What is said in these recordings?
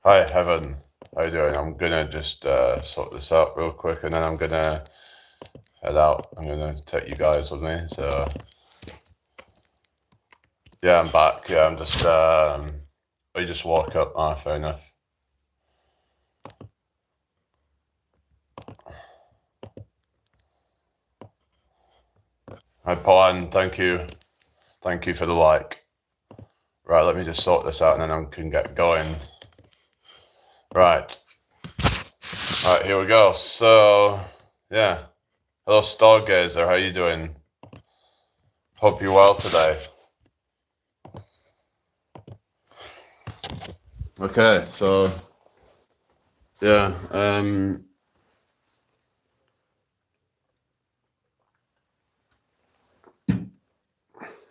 Hi, Heaven. How you doing? I'm gonna just sort this out real quick, and then I'm gonna head out. I'm gonna take you guys with me. So yeah, I'm back. Yeah, I'm just. I just woke up. Ah, fair enough. Hi, Pauline. Thank you. Thank you for the like. Right, let me just sort this out, and then I can get going. Right. All right, here we go. So yeah. Hello, Stargazer. How you doing? Hope you're well today. Okay, so yeah,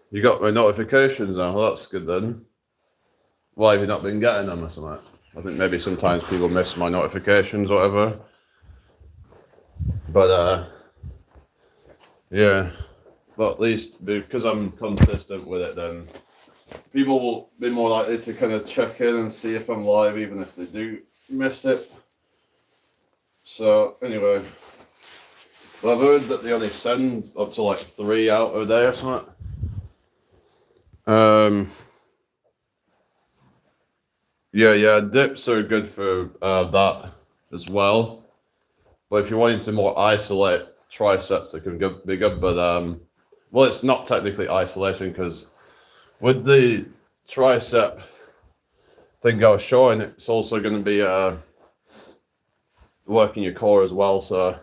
you got my notifications now. Well, that's good then. Why have you not been getting them or something? I think maybe sometimes people miss my notifications or whatever. But yeah. But at least because I'm consistent with it, then people will be more likely to kind of check in and see if I'm live, even if they do miss it. So anyway, well, I've heard that they only send up to like 3 out a day or something. Yeah, dips are good for that as well. But if you're wanting to more isolate triceps, they can be good. But well, it's not technically isolation because with the tricep thing I was showing, it's also going to be working your core as well. So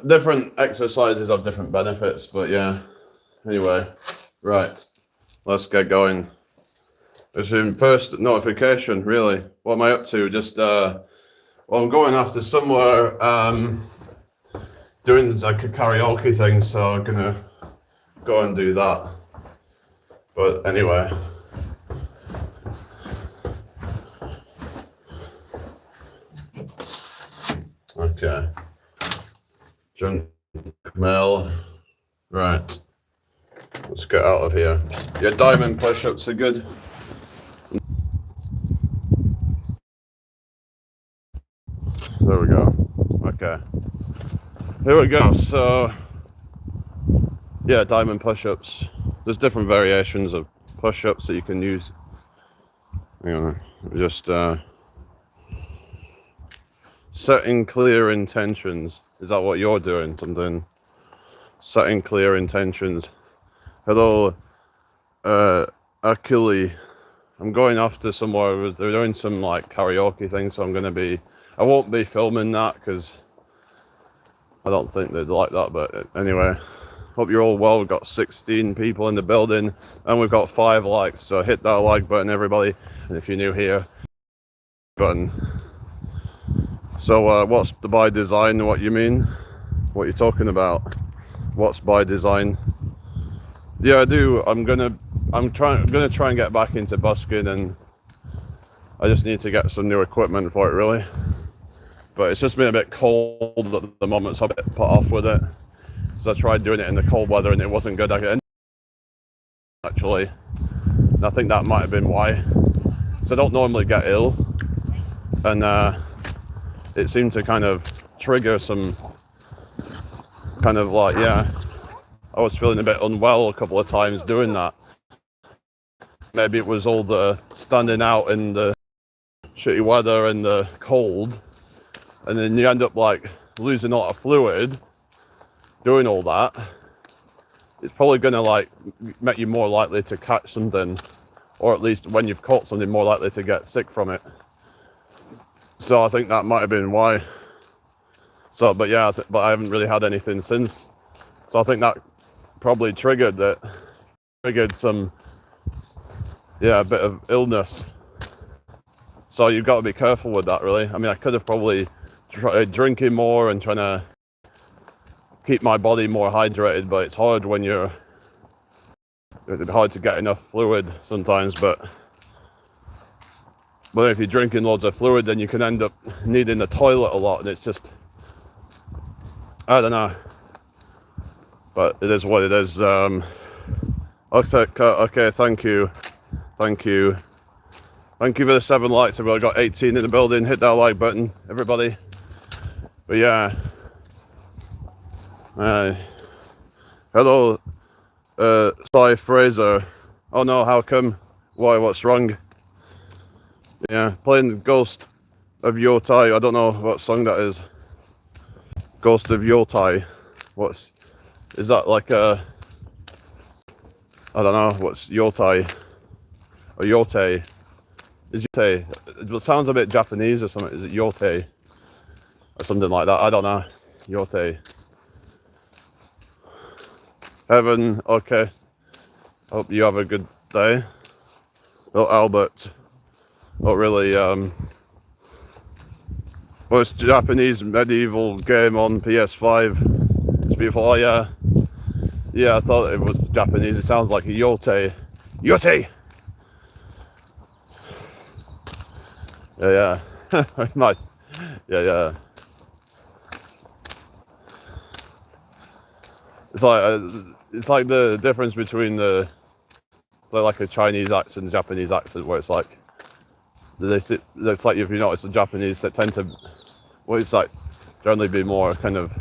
different exercises have different benefits. But yeah, anyway, right, let's get going. It's in first notification, really. What am I up to? Just well, I'm going after somewhere doing like a karaoke thing, so I'm gonna go and do that. But anyway. Okay. Junk mail. Right. Let's get out of here. Yeah, diamond push-ups are good. There we go. Okay. Here we go. So, yeah, diamond push-ups. There's different variations of push-ups that you can use. Hang on. Just setting clear intentions. Is that what you're doing? Something. Setting clear intentions. Hello, Achille. I'm going after somewhere. They're doing some like karaoke thing, so I won't be filming that because I don't think they'd like that. But anyway, hope you're all well. We've got 16 people in the building, and we've got 5 likes. So hit that like button, everybody. And if you're new here, button. So what's the by design? What you mean? What you're talking about? What's by design? Yeah, I do. I'm gonna try and get back into busking, and I just need to get some new equipment for it, really. But it's just been a bit cold at the moment, so I'm a bit put off with it. So I tried doing it in the cold weather, and it wasn't good. Actually, and I think that might have been why. So I don't normally get ill, and it seemed to kind of trigger some kind of like, yeah, I was feeling a bit unwell a couple of times doing that. Maybe it was all the standing out in the shitty weather and the cold, and then you end up like losing a lot of fluid doing all that. It's probably gonna like make you more likely to catch something, or at least when you've caught something, more likely to get sick from it. So I think that might have been why. So, but yeah, but I haven't really had anything since. So I think that probably triggered some, yeah, a bit of illness. So you've got to be careful with that, really. I mean, I could have probably tried drinking more and trying to keep my body more hydrated, but it's hard when it's hard to get enough fluid sometimes. But if you're drinking loads of fluid, then you can end up needing the toilet a lot, and it's just, I don't know. But it is what it is. Okay, thank you. Thank you for the 7 likes. I've got 18 in the building. Hit that like button, everybody. But yeah. Hello, Cy Fraser. Oh no, how come? Why, what's wrong? Yeah, playing Ghost of Yotai. I don't know what song that is. Ghost of Yotai. Is that like a, I don't know, what's Yotai? Or Yote? Is Yote? It sounds a bit Japanese or something. Is it Yote? Or something like that. I don't know. Yote. Heaven, okay. Hope you have a good day. Oh, Albert. Not really, most Japanese medieval game on PS5. It's beautiful. Oh, yeah. Yeah, I thought it was Japanese. It sounds like a Yote. Yote! Yeah, yeah. Yeah. It's like the difference between like a Chinese accent and Japanese accent, where it's like it's like if you notice the Japanese that tend to, well, it's like generally be more kind of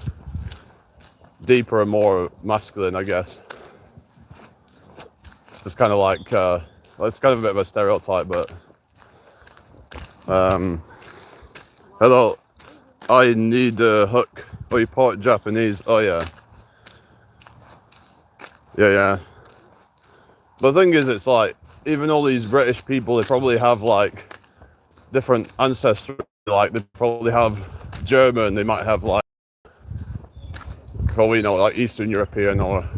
deeper and more masculine, I guess. It's just kind of like well, it's kind of a bit of a stereotype, but hello, I need a hook. Oh, you part Japanese? Oh yeah. Yeah. But the thing is, it's like, even all these British people, they probably have like different ancestry. Like, they probably have German, they might have like, probably, you know, like Eastern European or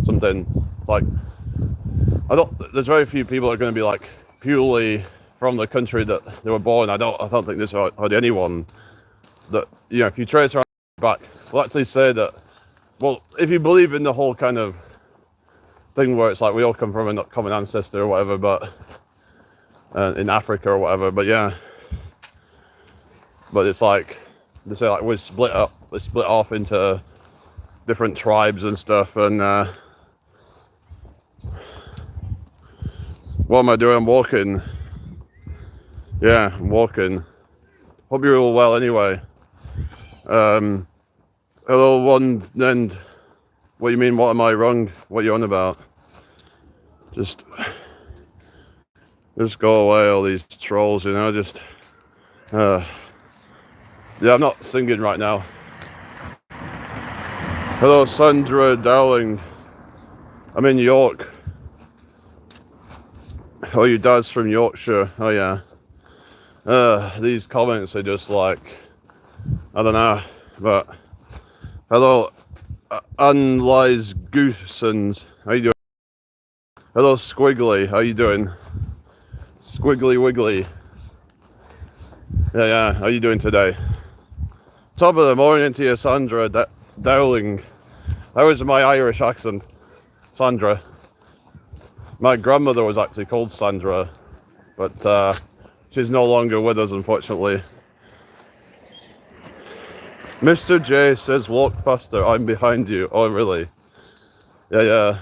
something. It's like, there's very few people that are going to be like purely from the country that they were born. I don't think there's hardly anyone that, you know, if you trace around back, will actually say that, well, if you believe in the whole kind of thing where it's like we all come from a common ancestor or whatever, but in Africa or whatever, but yeah, but it's like they say like we split off into different tribes and stuff. And what am I doing? I'm walking. Yeah, I'm walking. Hope you're all well anyway. Hello, one end. What do you mean, what am I wrong? What are you on about? Just go away, all these trolls, you know, just yeah, I'm not singing right now. Hello, Sandra Dowling. I'm in York. Oh, your dad's from Yorkshire. Oh yeah. These comments are just like, I don't know, but hello, Anlies Goosens. How you doing? Hello, Squiggly. How you doing? Squiggly Wiggly. Yeah. How you doing today? Top of the morning to you, Sandra Dowling. That was my Irish accent, Sandra. My grandmother was actually called Sandra, but she's no longer with us, unfortunately. Mr. J says, walk faster, I'm behind you. Oh, really? Yeah.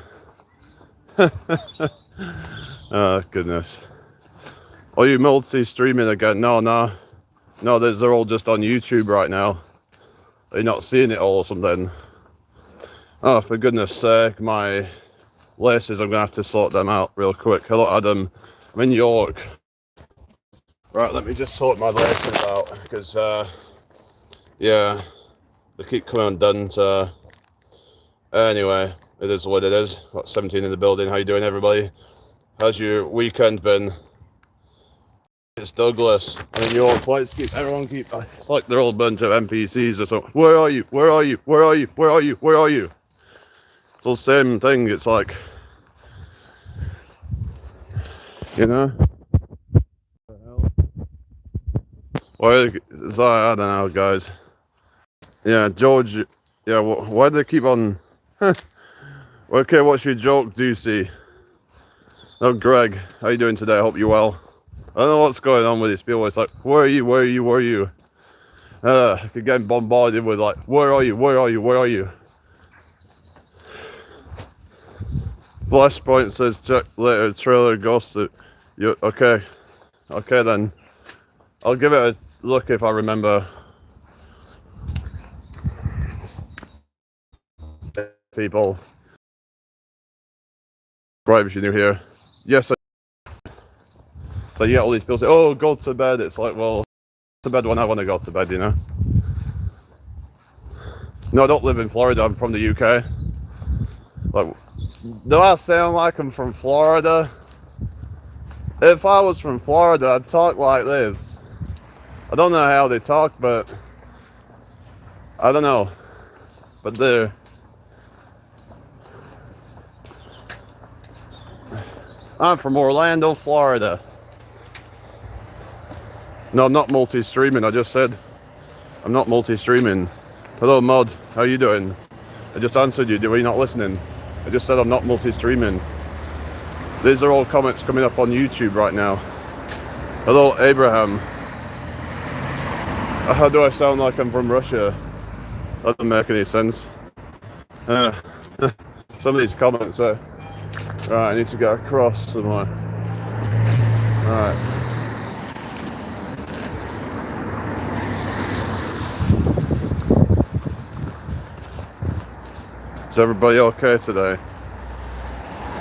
Oh, goodness. Are you multi-streaming again? No, they're all just on YouTube right now. Are you not seeing it all or something? Oh, for goodness sake, my laces, I'm going to have to sort them out real quick. Hello, Adam. I'm in York. Right, let me just sort my laces out, because, yeah, they keep coming undone, so anyway, it is what it is. Got 17 in the building. How you doing, everybody? How's your weekend been? It's Douglas. I'm in York. Everyone keep, it's like they're all a bunch of NPCs or something. Where are you? It's all the same thing. It's like, you know? Why? It's like, I don't know, guys. Yeah, George. Yeah, why do they keep on? Okay, what's your joke, Deucey? Oh, Greg, how you doing today? I hope you're well. I don't know what's going on with these people. It's like, where are you? I keep getting bombarded with like, where are you? Flashpoint says check later. Trailer ghosted. You okay? Okay then. I'll give it a look if I remember. People. Right, if you're new here. Yes, so you get all these people say, oh, go to bed. It's like, well, to bed when I want to go to bed, you know? No, I don't live in Florida. I'm from the UK. Like, do I sound like I'm from Florida? If I was from Florida, I'd talk like this. I don't know how they talk, but I don't know. But they're... I'm from Orlando, Florida. No, I'm not multi-streaming. I just said I'm not multi-streaming. Hello, Mod. How you doing? I just answered you. Were you not listening? I just said I'm not multi-streaming. These are all comments coming up on YouTube right now. Hello, Abraham. How do I sound like I'm from Russia? That doesn't make any sense. Some of these comments are... Right, I need to get across somewhere. Right. Is everybody okay today?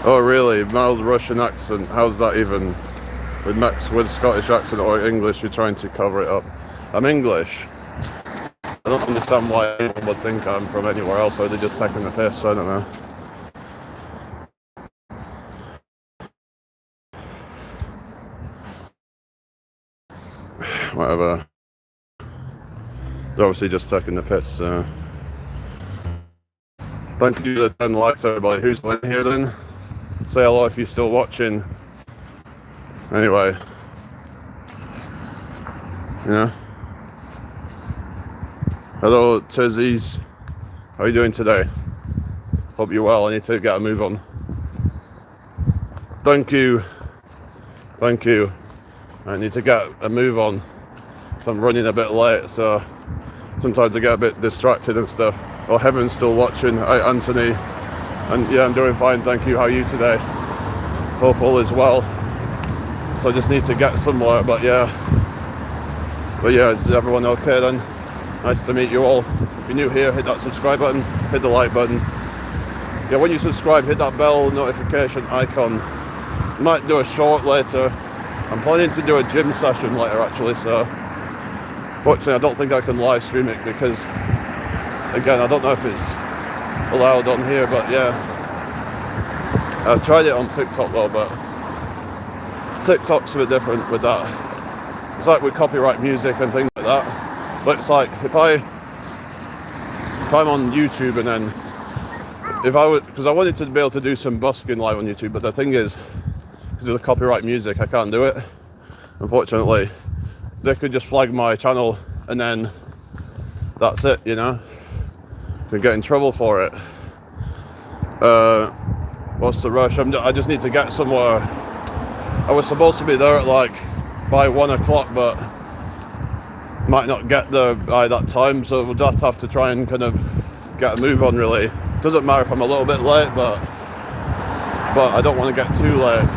Oh really? Mild Russian accent. How's that even? With Scottish accent or English, you're trying to cover it up. I'm English. I don't understand why anyone would think I'm from anywhere else, or they're just taking the piss, I don't know. Whatever. They're obviously just taking the piss. Thank you for the 10 likes, everybody. Who's in here then? Say hello if you're still watching. Anyway. Yeah. Hello, Tizzies. How are you doing today? Hope you're well. I need to get a move on. Thank you. Thank you. I need to get a move on. So I'm running a bit late, so sometimes I get a bit distracted and stuff. Oh, Heaven's still watching. Hi, Anthony. And yeah, I'm doing fine, thank you. How are you today? Hope all is well. So I just need to get somewhere, but yeah. But yeah, is everyone okay then? Nice to meet you all. If you're new here, hit that subscribe button, hit the like button. Yeah, when you subscribe, hit that bell notification icon. I might do a short later. I'm planning to do a gym session later actually, so fortunately I don't think I can live stream it because, again, I don't know if it's allowed on here, but yeah. I tried it on TikTok though, but TikTok's a bit different with that. It's like with copyright music and things like that. But it's like, if I'm on YouTube and then, if I would, because I wanted to be able to do some busking live on YouTube, but the thing is, because of the copyright music, I can't do it, unfortunately. They could just flag my channel and then that's it, you know. Could get in trouble for it. What's the rush? I just need to get somewhere. I was supposed to be there at like by 1 o'clock, but might not get there by that time, so we'll just have to try and kind of get a move on really. Doesn't matter if I'm a little bit late, but I don't want to get too late.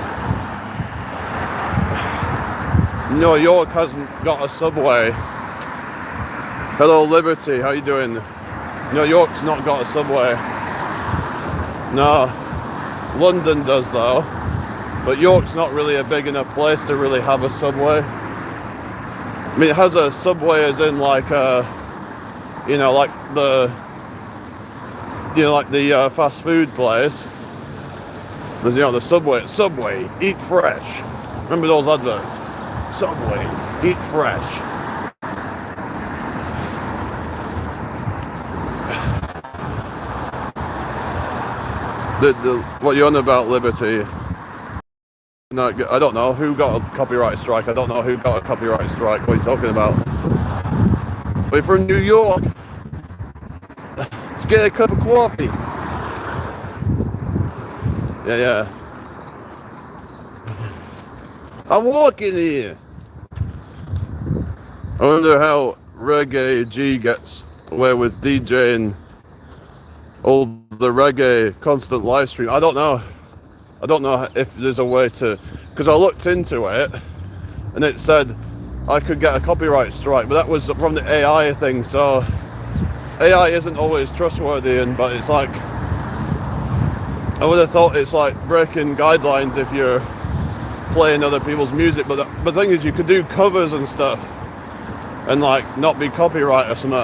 New York hasn't got a subway. Hello Liberty, how you doing? New York's not got a subway. No, London does though, but York's not really a big enough place to really have a subway. I mean, it has a subway as in like you know, like the fast food place. There's, you know, the Subway, eat fresh. Remember those adverts? Subway, eat fresh. What you're on about, Liberty? No, I don't know who got a copyright strike. I don't know who got a copyright strike. What are you talking about? We're from New York. Let's get a cup of coffee. Yeah. I'm walking here. I wonder how Reggae G gets away with DJing all the reggae constant live stream. I don't know if there's a way to, because I looked into it and it said I could get a copyright strike, but that was from the AI thing. So AI isn't always trustworthy, but it's like, I would have thought it's like breaking guidelines if you're playing other people's music. But the thing is, you could do covers and stuff and like not be copyright or something.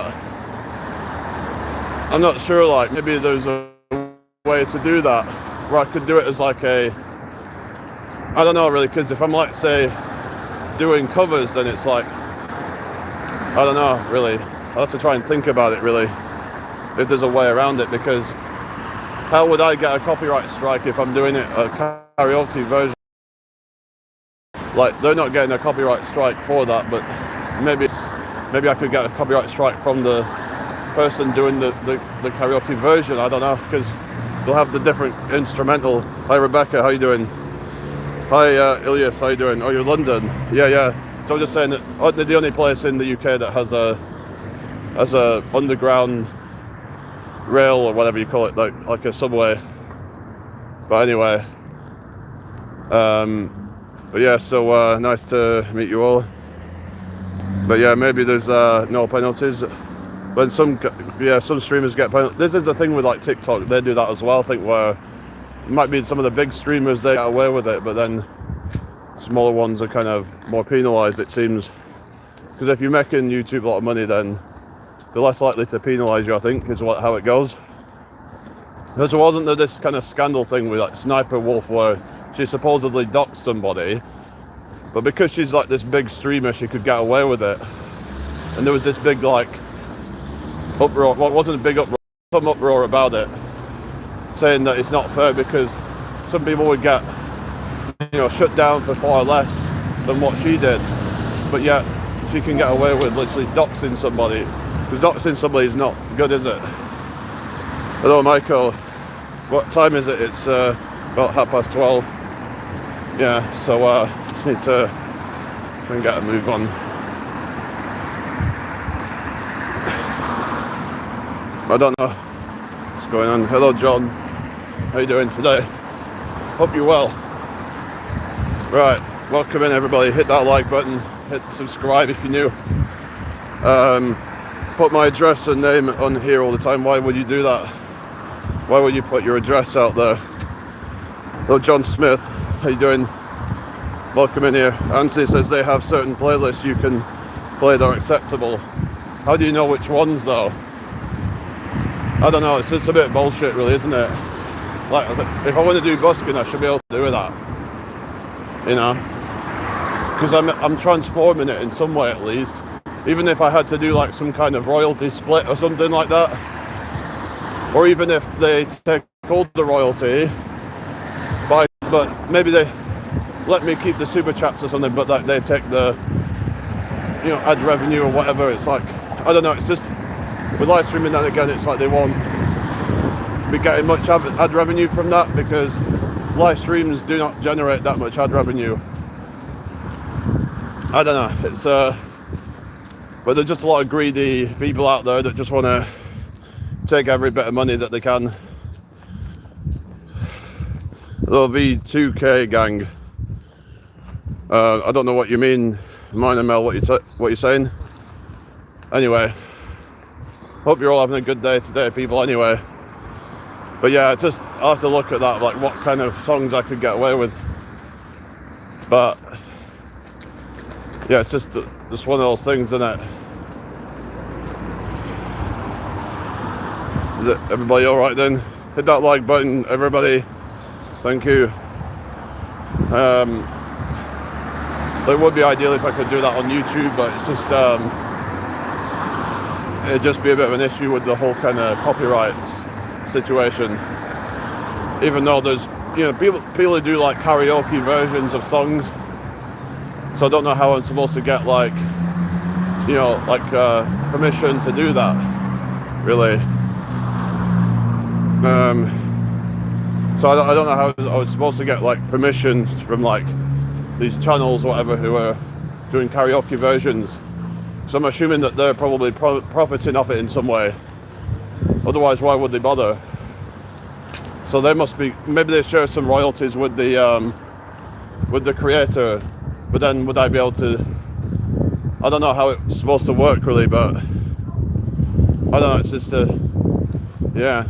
I'm not sure, like maybe there's a way to do that where I could do it as like I don't know really, because if I'm like say doing covers, then it's like, I don't know really, I'll have to try and think about it really, if there's a way around it, because how would I get a copyright strike if I'm doing it a karaoke version? Like they're not getting a copyright strike for that, but maybe I could get a copyright strike from the person doing the karaoke version. I don't know, because they'll have the different instrumental. Hi Rebecca, how you doing? Hi Ilyas, how you doing? Oh, you're London. Yeah. So I'm just saying that they're the only place in the UK that has a underground rail or whatever you call it, like a subway. But anyway, but yeah, so nice to meet you all. But yeah, maybe there's no penalties. But some streamers get penalties. This is the thing with like TikTok, they do that as well, I think, where it might be some of the big streamers, they get away with it, but then smaller ones are kind of more penalised, it seems. Because if you're making YouTube a lot of money, then they're less likely to penalise you, I think, is how it goes. Because wasn't there this kind of scandal thing with like Sniper Wolf where she supposedly doxed somebody, but because she's like this big streamer, she could get away with it. And there was this big like uproar, well it wasn't a big uproar, some uproar about it, saying that it's not fair because some people would get, shut down for far less than what she did, but yet she can get away with literally doxing somebody, because doxing somebody is not good, is it? Hello Michael, what time is it? It's about 12:30. Yeah, so just need to try and get a move on. I don't know what's going on. Hello John, how you doing today? Hope you're well. Right, welcome in everybody. Hit that like button, hit subscribe if you're new. Put my address and name on here all the time. Why would you do that? Why would you put your address out there? Hello John Smith, how you doing? Welcome in here. Anthony says they have certain playlists you can play that are acceptable. How do you know which ones though? I don't know, it's just a bit bullshit really, isn't it? Like, if I want to do busking, I should be able to do that, because I'm transforming it in some way at least. Even if I had to do like some kind of royalty split or something like that, or even if they take all the royalty, but maybe they let me keep the super chats or something, but that they take the ad revenue or whatever. It's like, I don't know, it's just with live streaming, then again it's like they won't be getting much ad revenue from that, because live streams do not generate that much ad revenue. I don't know, it's but there's just a lot of greedy people out there that just want to take every bit of money that they can. Hello V2K gang. I don't know what you mean, Minor Mel, what you're saying. Anyway, hope you're all having a good day today, people, anyway. But yeah, I'll have to look at that, like what kind of songs I could get away with. But yeah, it's just one of those things, isn't it? Is it everybody all right then? Hit that like button, everybody. Thank you. It would be ideal if I could do that on YouTube, but it's just it'd just be a bit of an issue with the whole kind of copyright situation. Even though there's people who do like karaoke versions of songs, so I don't know how I'm supposed to get like permission to do that really. So I don't know how I was supposed to get like permission from like these channels or whatever who are doing karaoke versions. So I'm assuming that they're probably profiting off it in some way. Otherwise, why would they bother? So they must be, maybe they share some royalties with the creator But then would I be able to, I don't know how it's supposed to work really, but I don't know, it's just yeah.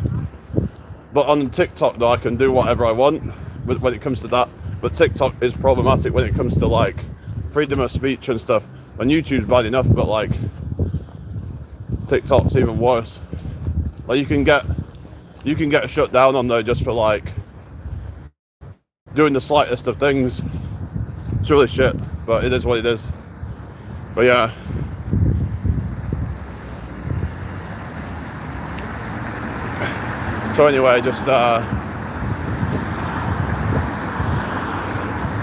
But on TikTok though, I can do whatever I want when it comes to that. But TikTok is problematic when it comes to like freedom of speech and stuff. And YouTube's bad enough, but like TikTok's even worse. Like you can get shut down on there just for like doing the slightest of things. It's really shit, but it is what it is. But yeah. So anyway, just I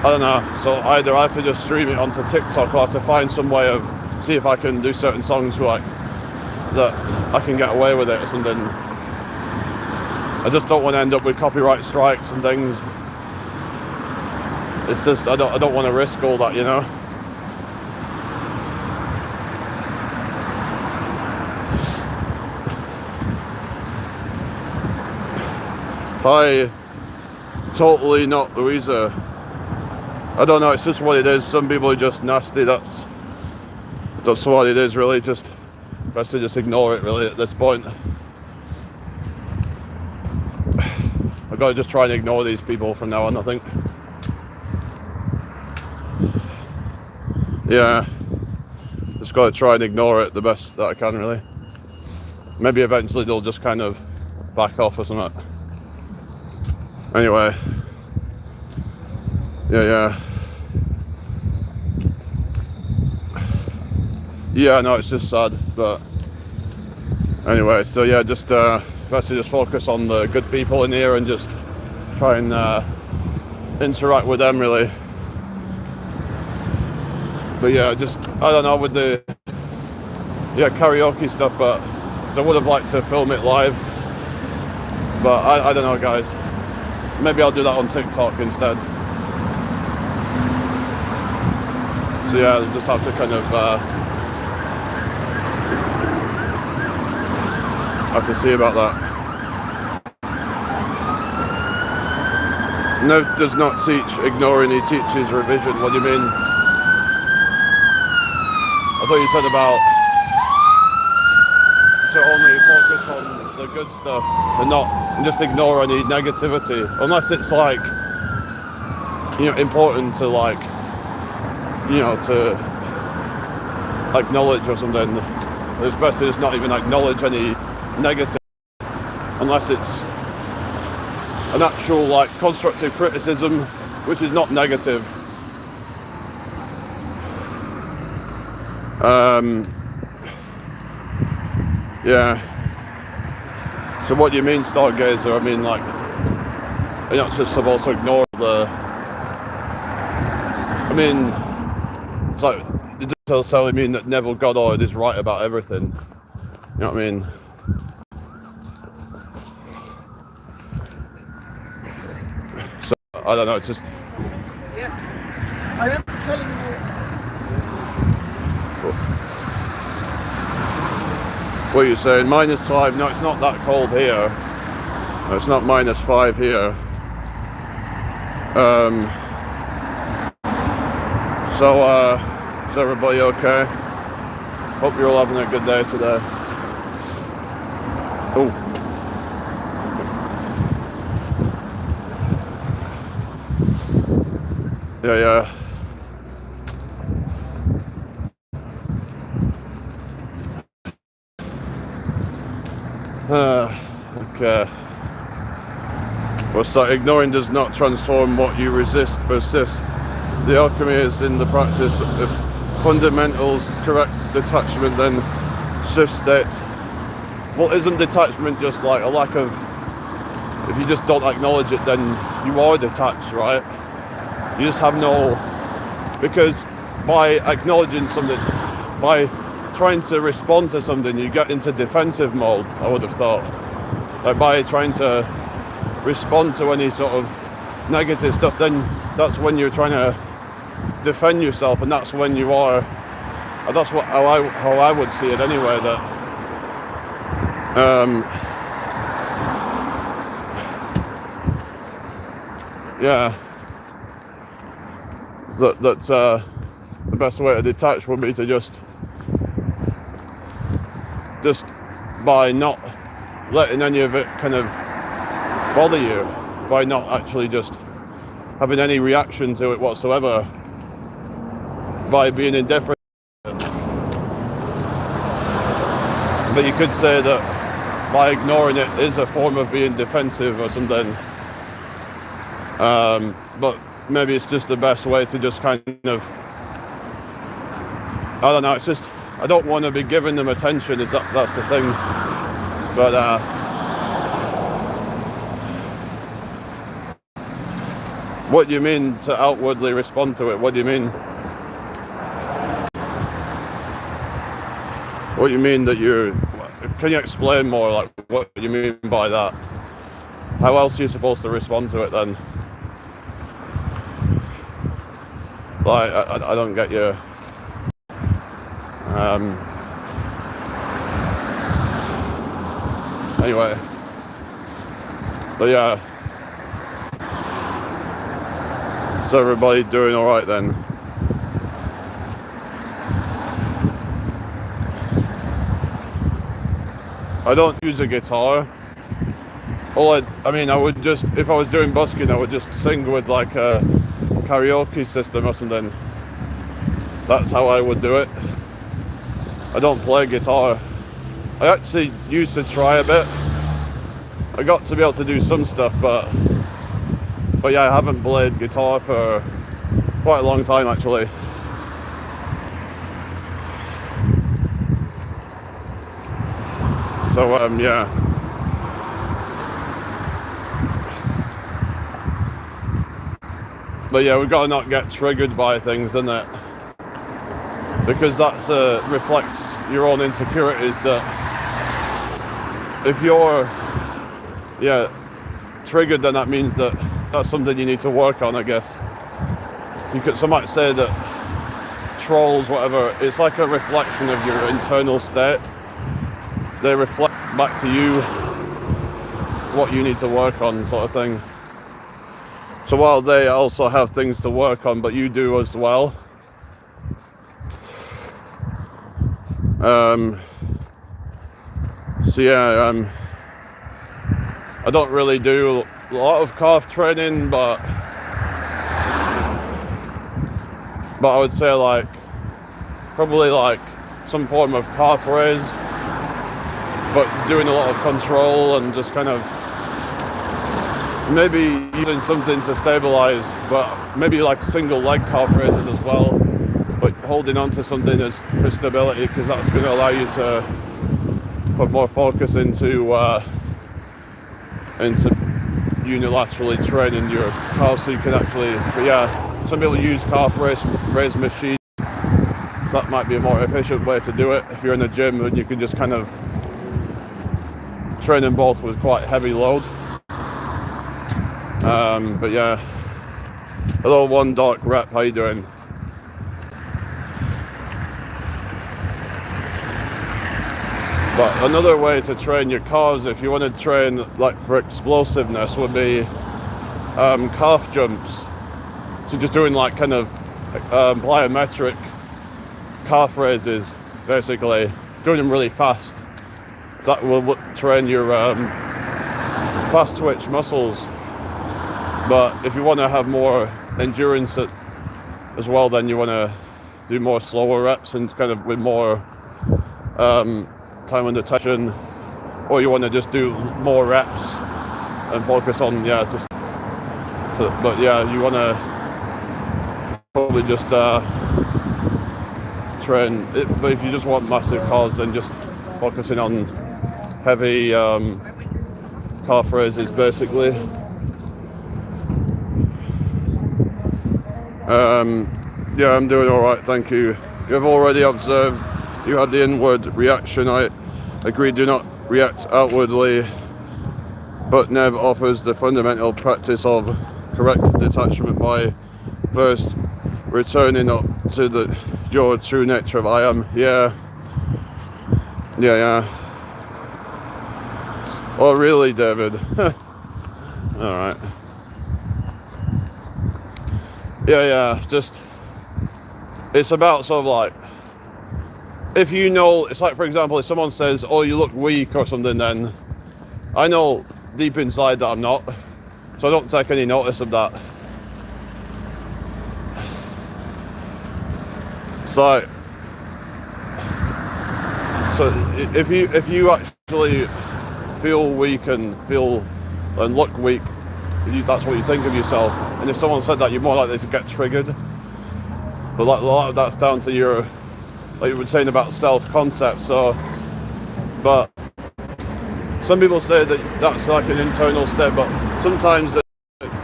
don't know. So either I have to just stream it onto TikTok, or I have to find some way of see if I can do certain songs like that I can get away with it or something. I just don't want to end up with copyright strikes and things. It's just I don't want to risk all that, you know. Hi, totally not Louisa. I don't know, it's just what it is. Some people are just nasty. That's what it is, really. Just best to just ignore it, really, at this point. I've got to just try and ignore these people from now on, I think. Yeah, just got to try and ignore it the best that I can, really. Maybe eventually they'll just kind of back off or something. Anyway, yeah, no, it's just sad, but anyway, so yeah, just best to just focus on the good people in here and just try and interact with them, really. But yeah, just I don't know with the karaoke stuff, but I would have liked to film it live, but I don't know, guys. Maybe I'll do that on TikTok instead. So yeah, I'll just have to kind of have to see about that. No, does not teach ignoring, he teaches revision. What do you mean? I thought you said about to only focus on the good stuff and just ignore any negativity, unless it's like, you know, important to like, you know, to acknowledge or something. It's best to just not even acknowledge any negative unless it's an actual like constructive criticism, which is not negative. Yeah. So what do you mean, stargazer? I mean, like, you're not just supposed to ignore the. I mean, it's like it doesn't necessarily mean that Neville Goddard is right about everything. You know what I mean? So I don't know. It's just. Yeah. I am telling you. What are you saying? -5? No, it's not that cold here. No, it's not -5 here. So is everybody okay? Hope you're all having a good day today. Oh. Yeah. Okay. What's that? Ignoring does not transform what you resist, persist. The alchemy is in the practice of fundamentals, correct detachment, then shift states. Well, isn't detachment just like a lack of, if you just don't acknowledge it, then you are detached, right? You just have no, because by acknowledging something, by trying to respond to something, you get into defensive mode, I would have thought. Like by trying to respond to any sort of negative stuff, then that's when you're trying to defend yourself, and that's when you are, that's how I would see it anyway, that yeah, that best way to detach would be to just by not letting any of it kind of bother you, by not actually just having any reaction to it whatsoever, by being indifferent. But you could say that by ignoring it is a form of being defensive or something. But maybe it's just the best way to just kind of, I don't know, it's just, I don't want to be giving them attention, that's the thing. But what do you mean to outwardly respond to it? What do you mean? What do you mean that can you explain more, like what you mean by that? How else are you supposed to respond to it then? Like, I don't get you. Anyway, but yeah, is everybody doing all right then? I don't use a guitar. I would just, if I was doing busking, I would just sing with like a karaoke system or something. That's how I would do it. I don't play guitar. I actually used to try a bit. I got to be able to do some stuff, but yeah, I haven't played guitar for quite a long time actually. So yeah. But yeah, we've got to not get triggered by things, isn't it? Because that's reflects your own insecurities. That if you're triggered, then that means that's something you need to work on, I guess. Some might say that trolls, whatever, it's like a reflection of your internal state. They reflect back to you what you need to work on, sort of thing. So while they also have things to work on, but you do as well. So yeah, I don't really do a lot of calf training, but I would say like probably like some form of calf raise, but doing a lot of control and just kind of maybe using something to stabilize, but maybe like single leg calf raises as well, but holding on to something for stability, because that's going to allow you to put more focus into unilaterally training your calves, so you can actually, but yeah, some people use calf raise machines, so that might be a more efficient way to do it if you're in a gym, and you can just kind of train them both with quite heavy load. But yeah, hello One Dark Rep, how you doing? But another way to train your calves, if you want to train like for explosiveness, would be calf jumps. So just doing like kind of plyometric calf raises, basically doing them really fast. That will train your fast twitch muscles. But if you want to have more endurance as well, then you want to do more slower reps and kind of with more time under tension, or you want to just do more reps and focus on but yeah, you want to probably just train it. But if you just want massive calves, then just focusing on heavy calf raises basically. Yeah, I'm doing all right, thank you. You have already observed you had the inward reaction. I agree, do not react outwardly, but Nev offers the fundamental practice of correct detachment by first returning up to your true nature of I am. Yeah. Oh really, David? All right. Yeah, just it's about sort of like, if you know, it's like, for example, if someone says, oh, you look weak or something, then I know deep inside that I'm not, so I don't take any notice of that. So if you actually feel weak and look weak, that's what you think of yourself. And if someone said that, you're more likely to get triggered. But like, a lot of that's down to your, like you were saying about self-concept. So, but some people say that that's like an internal step, but sometimes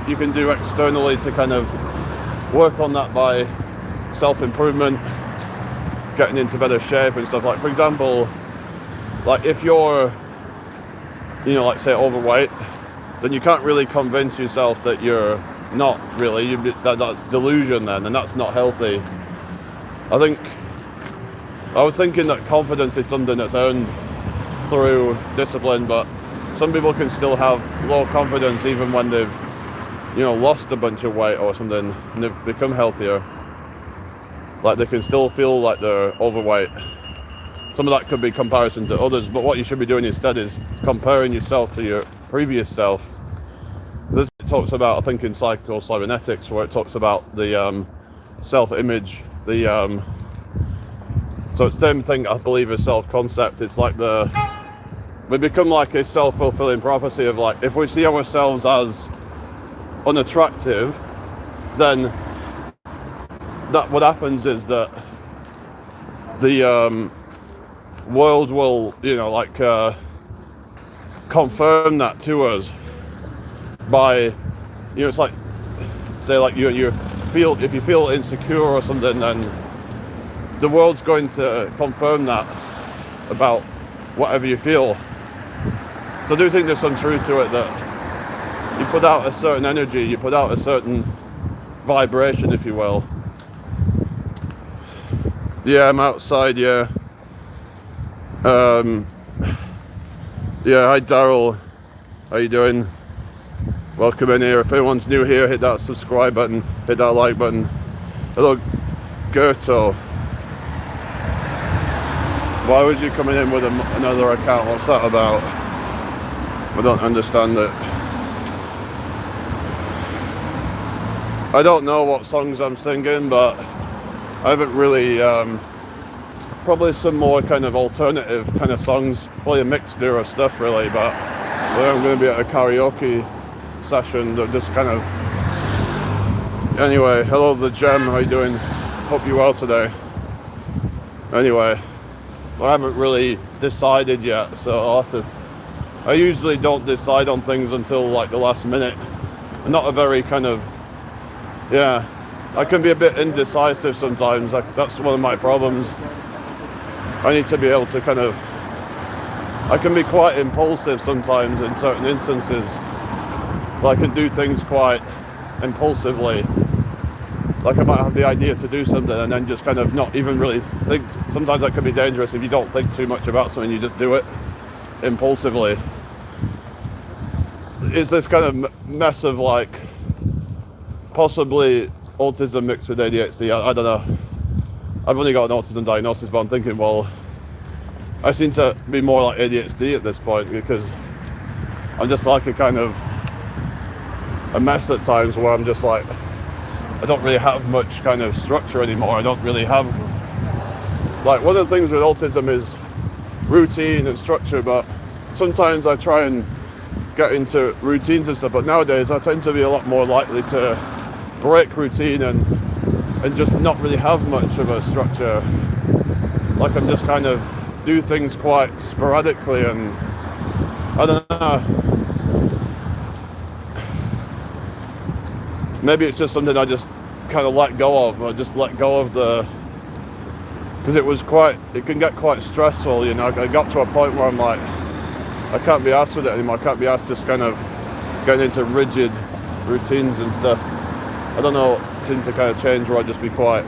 you can do externally to kind of work on that by self-improvement, getting into better shape and stuff. Like, for example, like if you're, you know, like say overweight, then you can't really convince yourself that you're not really. That's delusion then, and that's not healthy. I was thinking that confidence is something that's earned through discipline, but some people can still have low confidence even when they've, you know, lost a bunch of weight or something and they've become healthier. Like, they can still feel like they're overweight. Some of that could be comparison to others, but what you should be doing instead is comparing yourself to your previous self. This talks about, I think, in psycho-cybernetics, where it talks about the self-image, so it's the same thing, I believe, as self-concept. It's like we become like a self-fulfilling prophecy of, like, if we see ourselves as unattractive, then that what happens is that the world will, you know, like confirm that to us by, you know, it's like, say, like you feel, if you feel insecure or something, then the world's going to confirm that about whatever you feel. So I do think there's some truth to it, that you put out a certain energy, you put out a certain vibration, if you will. Yeah, I'm outside, yeah. Yeah, hi Daryl, how you doing? Welcome in here. If anyone's new here, hit that subscribe button, hit that like button. Hello, Gerto. Why was you coming in with another account? What's that about? I don't understand it. I don't know what songs I'm singing, but I haven't really, probably some more kind of alternative kind of songs, probably a mixture of stuff really, but I'm going to be at a karaoke session that just kind of, anyway, hello the Gem, how you doing? Hope you're well today. Anyway, I haven't really decided yet, so I usually don't decide on things until like the last minute. I'm not a very kind of, yeah, I can be a bit indecisive sometimes. Like, that's one of my problems. I need to be able to kind of, I can be quite impulsive sometimes in certain instances. I can do things quite impulsively. Like, I might have the idea to do something and then just kind of not even really think. Sometimes that can be dangerous if you don't think too much about something, you just do it impulsively. It's this kind of mess of like possibly autism mixed with ADHD. I don't know. I've only got an autism diagnosis, but I'm thinking, well, I seem to be more like ADHD at this point, because I'm just like a kind of a mess at times where I'm just like, I don't really have much kind of structure anymore. I don't really have, like, one of the things with autism is routine and structure, but sometimes I try and get into routines and stuff, but nowadays I tend to be a lot more likely to break routine and just not really have much of a structure. Like, I'm just kind of do things quite sporadically, and I don't know, maybe it's just something I just kind of let go of. I just let go of because it can get quite stressful, you know. I got to a point where I'm like, I can't be asked with it anymore. I can't be asked just kind of getting into rigid routines and stuff. I don't know, it seems to kind of change where I'd just be quite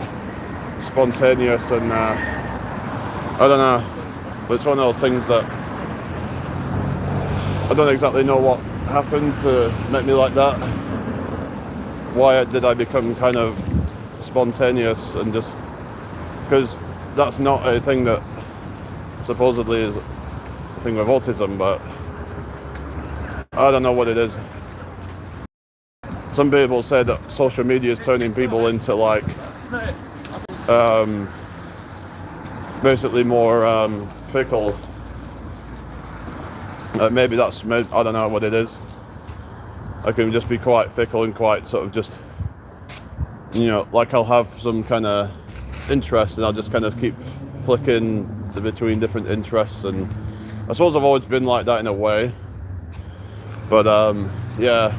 spontaneous, and I don't know, but it's one of those things that I don't exactly know what happened to make me like that. Why did I become kind of spontaneous and just because that's not a thing that supposedly is a thing with autism, but I don't know what it is. Some people say that social media is turning people into like basically more fickle. Maybe that's, I don't know what it is. I can just be quite fickle and quite sort of just, you know, like I'll have some kind of interest and I'll just kind of keep flicking between different interests, and I suppose I've always been like that in a way. But yeah,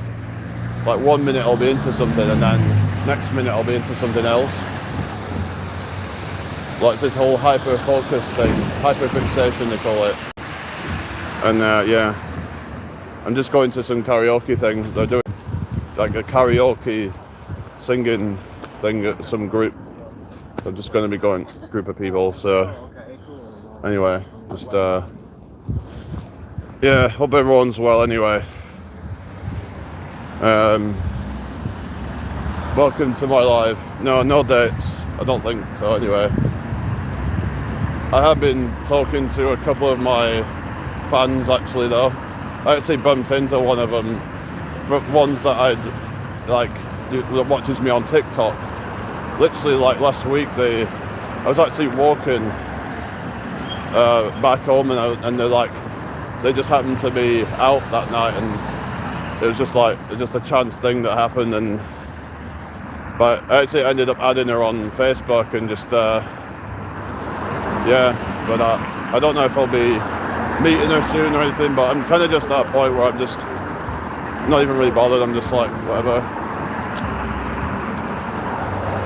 like 1 minute I'll be into something and then next minute I'll be into something else. Like this whole hyper focus thing, hyper fixation they call it. And yeah, I'm just going to some karaoke thing. They're doing like a karaoke singing thing at some group. I'm just going to be going group of people. So anyway, just yeah, hope everyone's well anyway. Welcome to my live. No dates, I don't think so anyway. I have been talking to a couple of my fans actually though. I actually bumped into one of them, ones that I'd like that watches me on TikTok. Literally like last week, I was actually walking back home and they're like, they just happened to be out that night, and it was just a chance thing that happened. And but I actually ended up adding her on Facebook and just yeah, but I don't know if I'll be meeting her soon or anything, but I'm kind of just at a point where I'm just not even really bothered. I'm just like, whatever.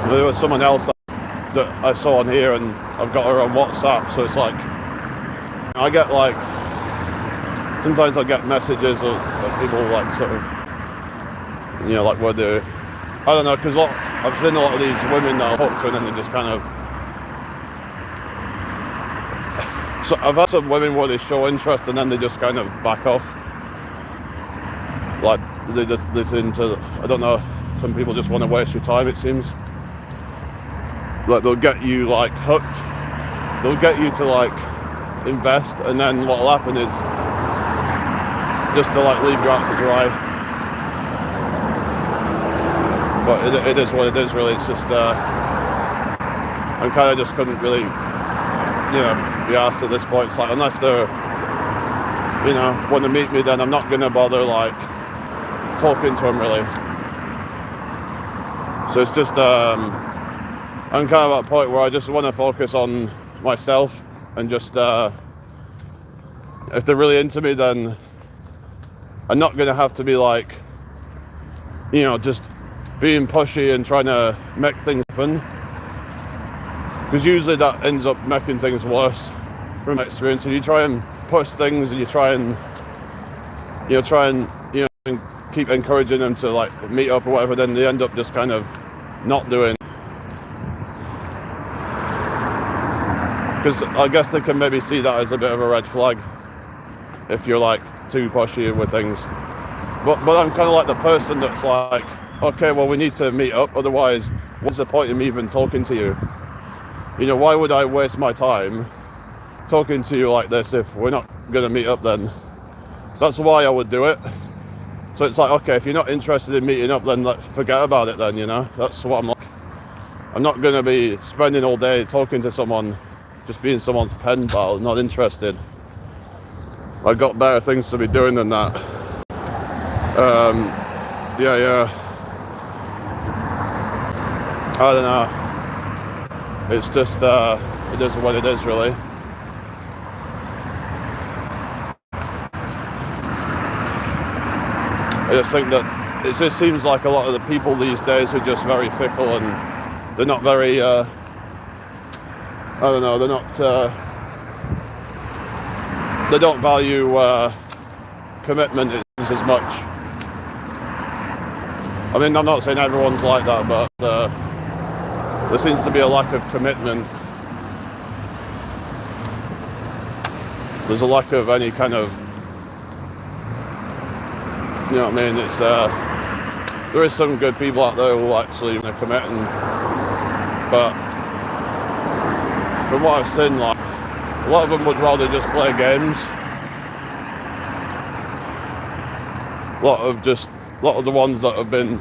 There was someone else that I saw on here and I've got her on WhatsApp, so it's like I get like, sometimes I get messages of people like sort of, you know, like where they're, I don't know, because I've seen a lot of these women that I talk to and then they just kind of, so I've had some women where they show interest and then they just kind of back off. Like they seem to, I don't know, some people just want to waste your time, it seems. Like they'll get you like hooked, they'll get you to like invest, and then what'll happen is just to like leave you out to dry. But it is what it is really. It's just I kind of just couldn't really, you know, be asked at this point. It's like, unless they're, you know, want to meet me, then I'm not gonna bother like talking to them really. So it's just I'm kind of at a point where I just want to focus on myself and just if they're really into me, then I'm not gonna have to be like, you know, just being pushy and trying to make things happen, because usually that ends up making things worse from my experience. And you try and push things and you try and keep encouraging them to like meet up or whatever, then they end up just kind of not doing. Because I guess they can maybe see that as a bit of a red flag if you're like too pushy with things. But I'm kind of like the person that's like, okay, well, we need to meet up, otherwise what's the point in me even talking to you? You know, why would I waste my time talking to you like this if we're not going to meet up then? That's why I would do it. So it's like, okay, if you're not interested in meeting up, then let's forget about it then, you know? That's what I'm like. I'm not going to be spending all day talking to someone, just being someone's pen pal, not interested. I've got better things to be doing than that. Yeah. I don't know. It's just, it is what it is, really. I just think that it just seems like a lot of the people these days are just very fickle, and they're not very, I don't know, they're not, they don't value commitment as much. I mean, I'm not saying everyone's like that, but there seems to be a lack of commitment. There's a lack of any kind of, you know what I mean? It's there is some good people out there who actually commit, but from what I've seen, like a lot of them would rather just play games. A lot of the ones that have been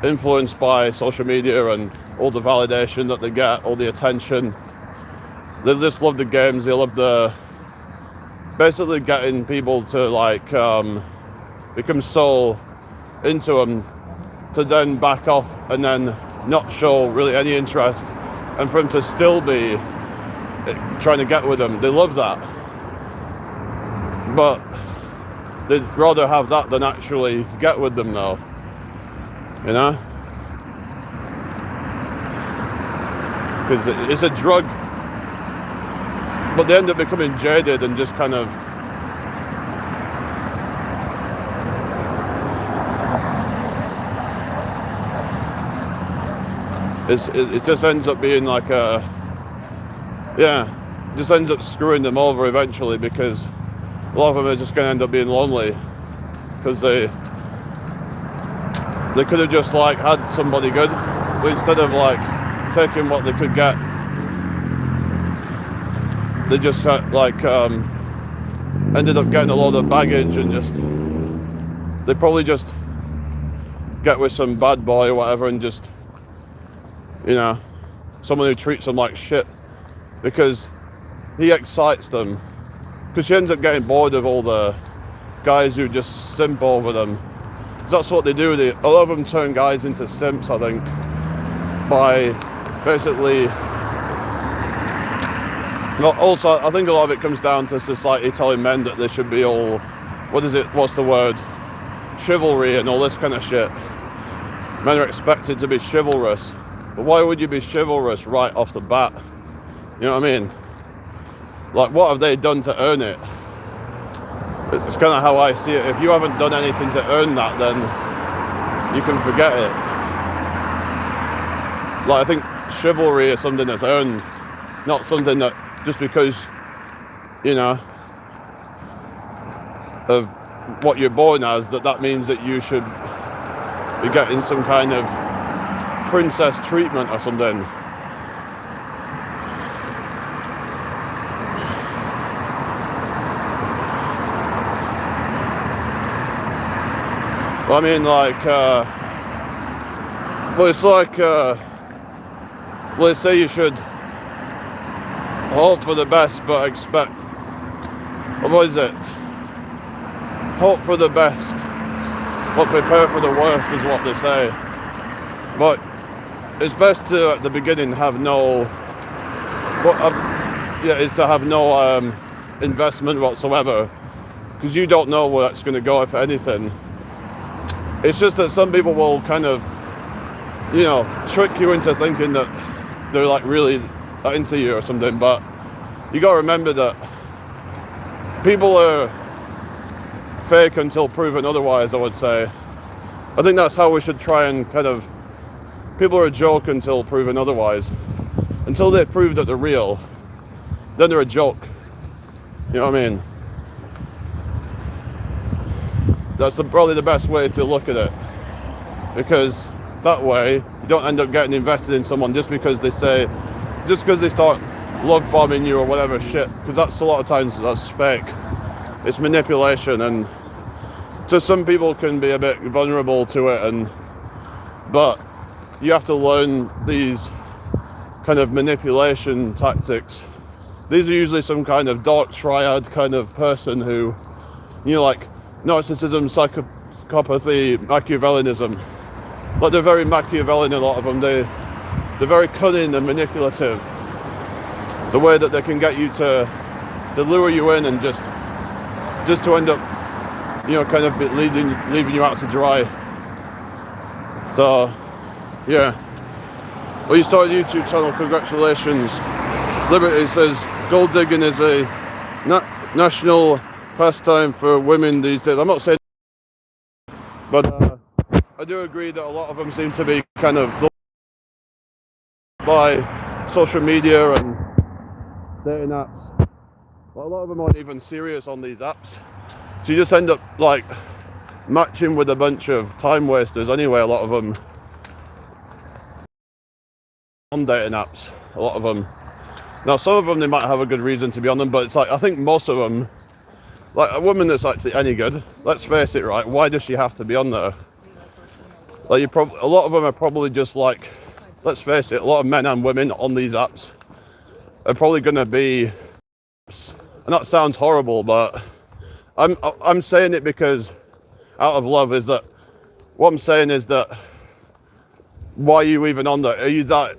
influenced by social media and all the validation that they get, all the attention, they just love the games. They love basically getting people to like become so into them to then back off and then not show really any interest, and for them to still be trying to get with them. They love that, but they'd rather have that than actually get with them now, you know, because it's a drug, but they end up becoming jaded and just kind of it just ends up being like just ends up screwing them over eventually, because a lot of them are just going to end up being lonely because they could have just like had somebody good, but instead of like taking what they could get, they just like ended up getting a lot of baggage, and just they probably just get with some bad boy or whatever, and just, you know, someone who treats them like shit because he excites them, because she ends up getting bored of all the guys who just simp over them. That's what they do. A lot of them turn guys into simps, I think, by basically. Also, I think a lot of it comes down to society telling men that they should be all, what's the word, chivalry and all this kind of shit. Men are expected to be chivalrous. But why would you be chivalrous right off the bat? You know what I mean? Like, what have they done to earn it? It's kind of how I see it. If you haven't done anything to earn that, then you can forget it. Like, I think chivalry is something that's earned, not something that just because, you know, of what you're born as, that means that you should be getting some kind of princess treatment or something. I mean, like, well, it's like, well, they say you should hope for the best, but expect, what is it? Hope for the best, but prepare for the worst, is what they say. But it's best to, at the beginning, have no, is to have no investment whatsoever, because you don't know where that's going to go, if anything. It's just that some people will kind of, you know, trick you into thinking that they're like really into you or something, but you got to remember that people are fake until proven otherwise, I would say. I think that's how we should try and kind of, people are a joke until proven otherwise. Until they prove that they're real, then they're a joke. You know what I mean? That's probably the best way to look at it, because that way you don't end up getting invested in someone just because they start love bombing you or whatever shit, because that's a lot of times that's fake. It's manipulation, and to some people can be a bit vulnerable to it, but you have to learn these kind of manipulation tactics. These are usually some kind of dark triad kind of person who, you know, like narcissism, psychopathy, Machiavellianism. Like, they're very Machiavellian, a lot of them. They're very cunning and manipulative. The way that they can get you to lure you in and just to end up, you know, kind of leaving you out to dry. So, yeah. Well, you started a YouTube channel, congratulations. Liberty says gold digging is a national pastime for women these days. I'm not saying, but I do agree that a lot of them seem to be kind of by social media and dating apps. But a lot of them aren't even serious on these apps. So you just end up like matching with a bunch of time wasters anyway, a lot of them. On dating apps, a lot of them. Now, some of them, they might have a good reason to be on them, but it's like, I think most of them, like a woman that's actually any good, let's face it, right, why does she have to be on there? Like, a lot of them are probably just like, let's face it, a lot of men and women on these apps are probably going to be, and that sounds horrible, but I'm saying it because out of love, is that what I'm saying is that why are you even on there? Are you that,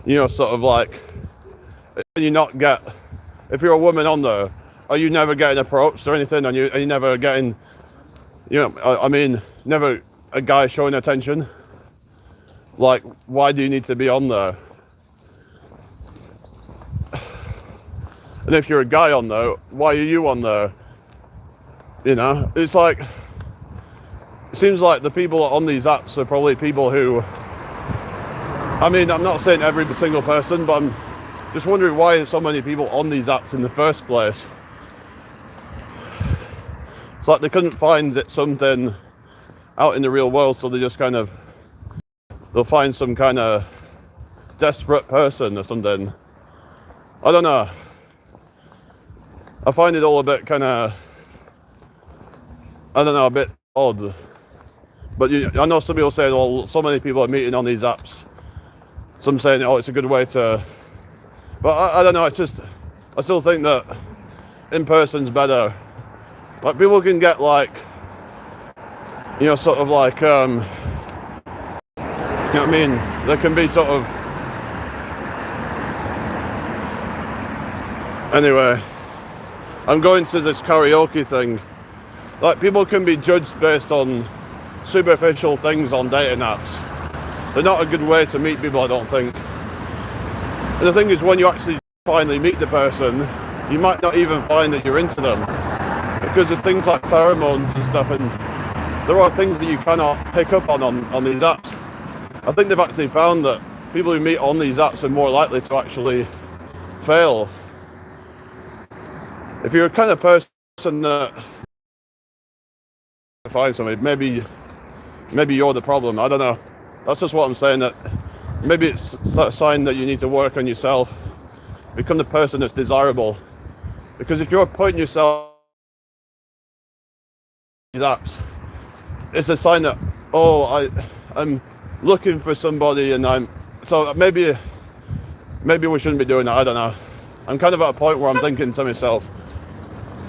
sort of like, you not get, if you're a woman on there, are you never getting approached or anything? Are you never getting, never a guy showing attention? Like, why do you need to be on there? And if you're a guy on there, why are you on there? It's like, it seems like the people on these apps are probably people who, I'm not saying every single person, but I'm just wondering why are so many people on these apps in the first place. It's like they couldn't find something out in the real world, so they just they'll find some kind of desperate person or something. I don't know. I find it all a bit a bit odd. But I know some people saying, well, so many people are meeting on these apps. Some saying, oh, it's a good way to... But I don't know, it's just... I still think that in person's better. Like, people can get like... sort of like... you know what I mean? There can be sort of... Anyway, I'm going to this karaoke thing. Like, people can be judged based on superficial things on dating apps. They're not a good way to meet people, I don't think. And the thing is, when you actually finally meet the person, you might not even find that you're into them. Because there's things like pheromones and stuff, and there are things that you cannot pick up on these apps. I think they've actually found that people who meet on these apps are more likely to actually fail. If you're a kind of person that find somebody, maybe you're the problem, I don't know. That's just what I'm saying, that maybe it's a sign that you need to work on yourself, become the person that's desirable. Because if you're putting yourself in these apps, it's a sign that, oh, I'm looking for somebody, and so maybe we shouldn't be doing that, I don't know. I'm kind of at a point where I'm thinking to myself,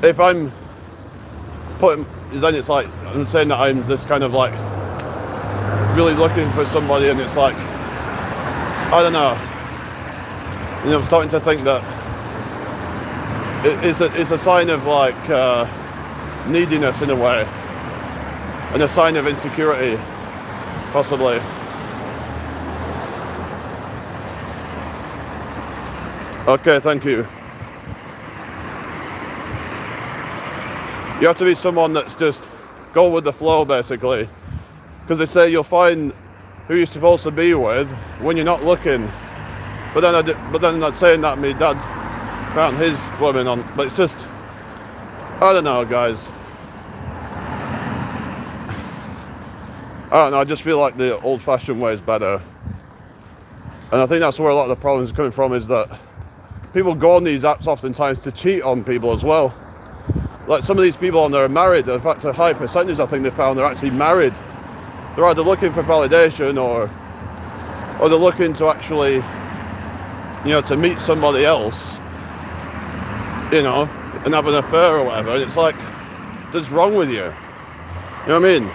if I'm putting, then it's like, I'm saying that I'm this kind of like, really looking for somebody, and it's like, I don't know. I'm starting to think that it's a sign of like neediness in a way, and a sign of insecurity, possibly. Okay, thank you. You have to be someone that's just go with the flow, basically. Because they say you'll find who you're supposed to be with when you're not looking. But then not saying that, my dad found his woman on. But it's just, I don't know, guys. I don't know. I just feel like the old-fashioned way is better. And I think that's where a lot of the problems are coming from, is that people go on these apps oftentimes to cheat on people as well. Like, some of these people on there are married. In fact, a high percentage, I think they found, they're actually married. They're either looking for validation or they're looking to actually, to meet somebody else, and have an affair or whatever. And it's like, what's wrong with you? You know what I mean?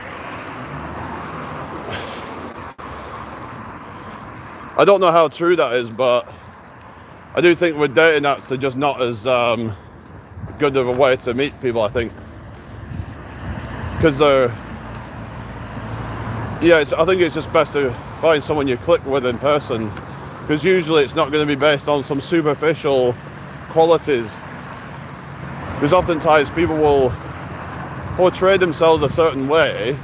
I don't know how true that is, but I do think with dating apps, they're just not as good of a way to meet people, I think. Because I think it's just best to find someone you click with in person, because usually it's not going to be based on some superficial qualities. Because oftentimes people will portray themselves a certain way,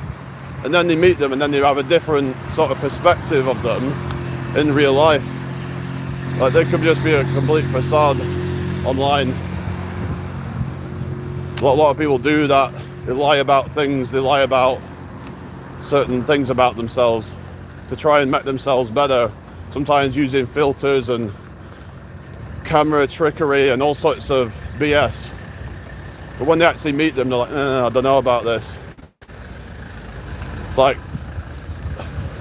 and then they meet them, and then they have a different sort of perspective of them in real life. Like, they could just be a complete facade online. A lot of people do that. They lie about things, they lie about certain things about themselves to try and make themselves better, sometimes using filters and camera trickery and all sorts of BS. But when they actually meet them, they're like, I don't know about this. It's like,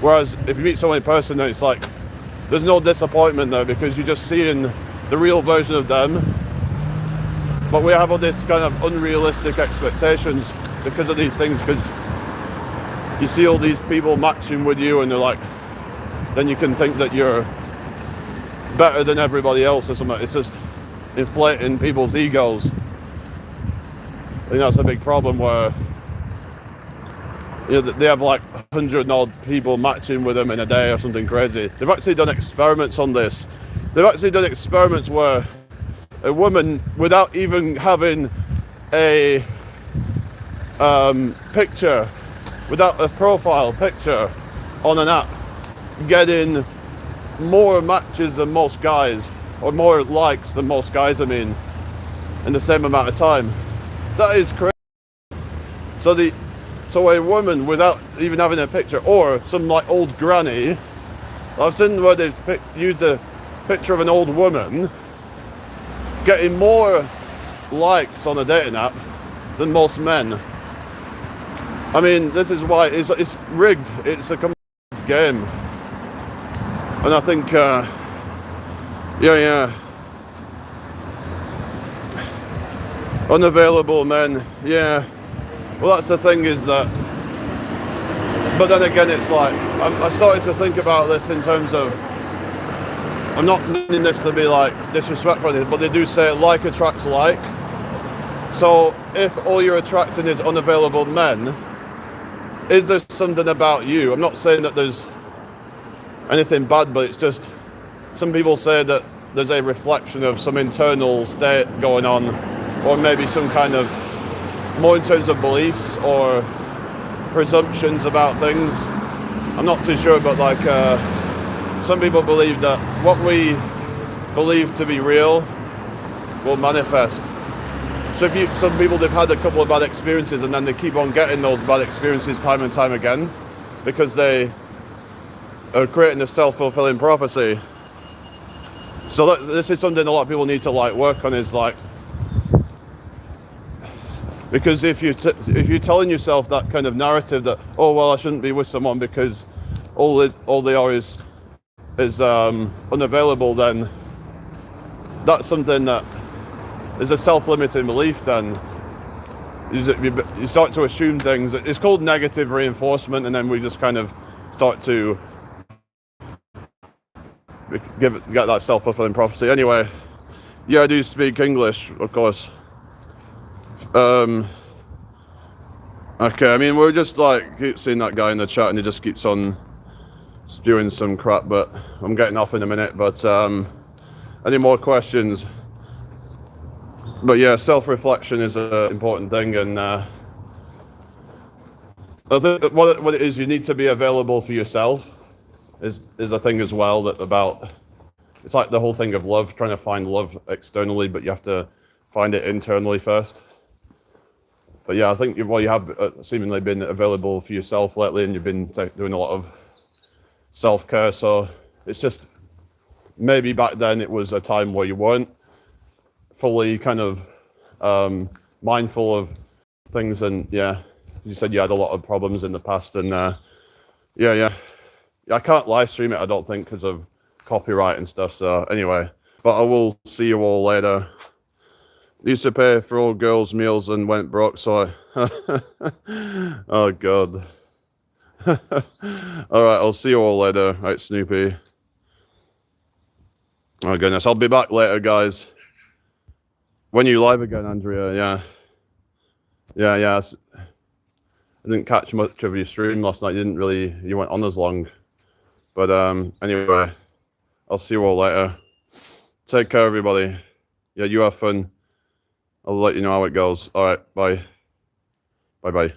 whereas if you meet someone in person, then it's like, there's no disappointment there because you're just seeing the real version of them. But we have all this kind of unrealistic expectations because of these things, because you see all these people matching with you and they're like, then you can think that you're better than everybody else or something. It's just inflating people's egos. I think that's a big problem where, you know, they have like 100 odd people matching with them in a day or something crazy. They've actually done experiments on this. They've actually done experiments where a woman, without even having a picture, without a profile picture on an app, getting more matches than most guys, or more likes than most guys, I mean, in the same amount of time. That is crazy. So a woman without even having a picture, or some like old granny, I've seen where they use a picture of an old woman getting more likes on a dating app than most men. I mean, this is why it's rigged. It's a complete game. And I think, unavailable men, yeah. Well, that's the thing, is that, but then again, it's like, I started to think about this in terms of, I'm not meaning this to be like disrespectful, but they do say like attracts like. So if all you're attracting is unavailable men, is there something about you? I'm not saying that there's anything bad, but it's just, some people say that there's a reflection of some internal state going on, or maybe some kind of, more in terms of beliefs or presumptions about things. I'm not too sure, but like some people believe that what we believe to be real will manifest. So some people, they've had a couple of bad experiences and then they keep on getting those bad experiences time and time again because they are creating a self-fulfilling prophecy. So this is something a lot of people need to like work on, is like, because if you're telling yourself that kind of narrative that, oh well, I shouldn't be with someone because all they are is unavailable, then that's something that is a self-limiting belief. Then you start to assume things. It's called negative reinforcement, and then we just kind of start to get that self-fulfilling prophecy. Anyway, yeah, I do speak English, of course. Okay, I mean, we're just like, keep seeing that guy in the chat and he just keeps on spewing some crap, but I'm getting off in a minute. But any more questions? But yeah, self-reflection is an important thing, and I think that what it is, you need to be available for yourself is a thing as well, that about, it's like the whole thing of love, trying to find love externally, but you have to find it internally first. But yeah, I think you have seemingly been available for yourself lately, and you've been doing a lot of self-care. So it's just, maybe back then it was a time where you weren't fully kind of mindful of things, and yeah, you said you had a lot of problems in the past, and yeah, I can't live stream it, I don't think, because of copyright and stuff. So anyway, but I will see you all later. Used to pay for all girls' meals and went broke, so oh god. Alright, I'll see you all later. Right, Snoopy. Oh goodness, I'll be back later, guys. When are you live again, Andrea? Yeah. I didn't catch much of your stream last night. You weren't on as long. But anyway, I'll see you all later. Take care, everybody. Yeah, you have fun. I'll let you know how it goes. All right, bye. Bye-bye.